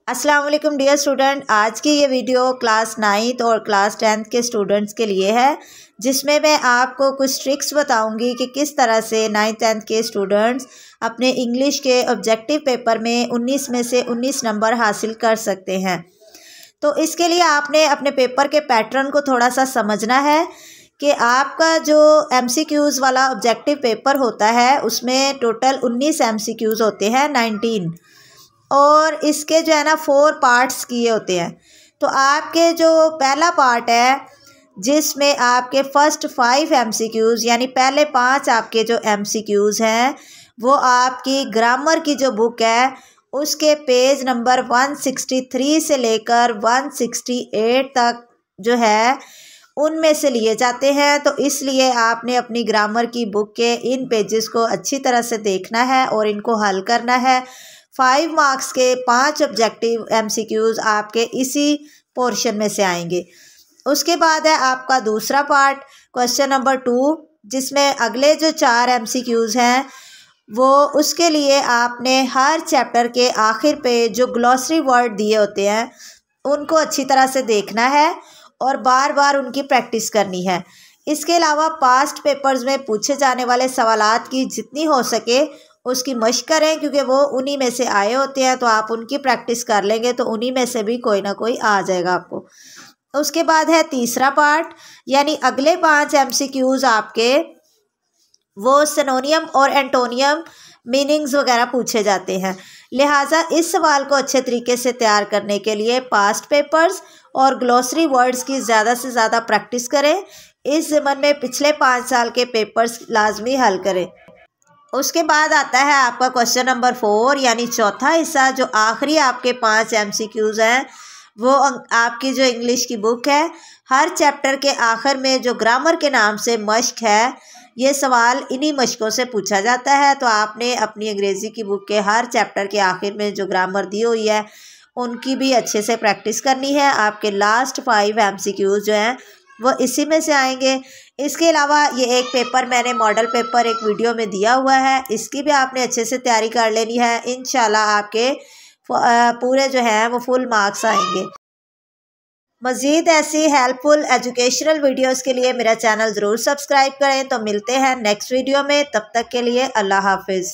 अस्सलाम वालेकुम dear student. आज की ये वीडियो क्लास 9th और क्लास 10th के स्टूडेंट्स के लिए है, जिसमें मैं आपको कुछ ट्रिक्स बताऊंगी कि किस तरह से 9th 10th के स्टूडेंट्स अपने इंग्लिश के ऑब्जेक्टिव पेपर में 19 में से 19 नंबर हासिल कर सकते हैं। तो इसके लिए आपने अपने पेपर के पैटर्न को थोड़ा सा समझना है कि आपका जो MCQs वाला ऑब्जेक्टिव पेपर होता है उसमें टोटल 19 MCQs होते हैं, 19, और इसके जो है ना 4 पार्ट्स किए होते हैं। तो आपके जो पहला पार्ट है जिसमें आपके फर्स्ट 5 MCQs यानी पहले 5 आपके जो MCQs हैं वो आपकी ग्रामर की जो बुक है उसके पेज नंबर 163 से लेकर 168 तक जो है उनमें से लिए जाते हैं। तो इसलिए आपने अपनी ग्रामर की बुक के इन पेजेस को अच्छी तरह से देखना है और इनको हल करना है। 5 मार्क्स के 5 ऑब्जेक्टिव MCQs आपके इसी पोर्शन में से आएंगे। उसके बाद है आपका दूसरा पार्ट, क्वेश्चन नंबर 2, जिसमें अगले जो 4 MCQs हैं वो उसके लिए आपने हर चैप्टर के आखिर पे जो ग्लॉसरी वर्ड दिए होते हैं उनको अच्छी तरह से देखना है और बार बार उनकी प्रैक्टिस करनी है। इसके अलावा पास्ट पेपर्स में पूछे जाने वाले सवालात की जितनी हो सके उसकी मशक करें, क्योंकि वो उन्हीं में से आए होते हैं। तो आप उनकी प्रैक्टिस कर लेंगे तो उन्हीं में से भी कोई ना कोई आ जाएगा आपको। उसके बाद है तीसरा पार्ट, यानी अगले 5 MCQs आपके वो सिनोनियम और एंटोनियम मीनिंग्स वगैरह पूछे जाते हैं। लिहाजा इस सवाल को अच्छे तरीके से तैयार करने के लिए पास्ट पेपर्स और ग्लॉसरी वर्ड्स की ज़्यादा से ज़्यादा प्रैक्टिस करें। इस ज़मन में पिछले 5 साल के पेपर्स लाजमी हल करें। उसके बाद आता है आपका क्वेश्चन नंबर 4, यानी चौथा हिस्सा, जो आखिरी आपके 5 MCQs हैं। वो आपकी जो इंग्लिश की बुक है, हर चैप्टर के आखिर में जो ग्रामर के नाम से मश्क है, ये सवाल इन्हीं मशकों से पूछा जाता है। तो आपने अपनी अंग्रेज़ी की बुक के हर चैप्टर के आखिर में जो ग्रामर दी हुई है उनकी भी अच्छे से प्रैक्टिस करनी है। आपके लास्ट 5 MCQs जो हैं वो इसी में से आएंगे। इसके अलावा ये एक पेपर मैंने मॉडल पेपर एक वीडियो में दिया हुआ है, इसकी भी आपने अच्छे से तैयारी कर लेनी है। इंशाल्लाह आपके पूरे जो हैं वो फुल मार्क्स आएंगे। मज़ीद ऐसी हेल्पफुल एजुकेशनल वीडियोस के लिए मेरा चैनल ज़रूर सब्सक्राइब करें। तो मिलते हैं नेक्स्ट वीडियो में, तब तक के लिए अल्लाह हाफिज़।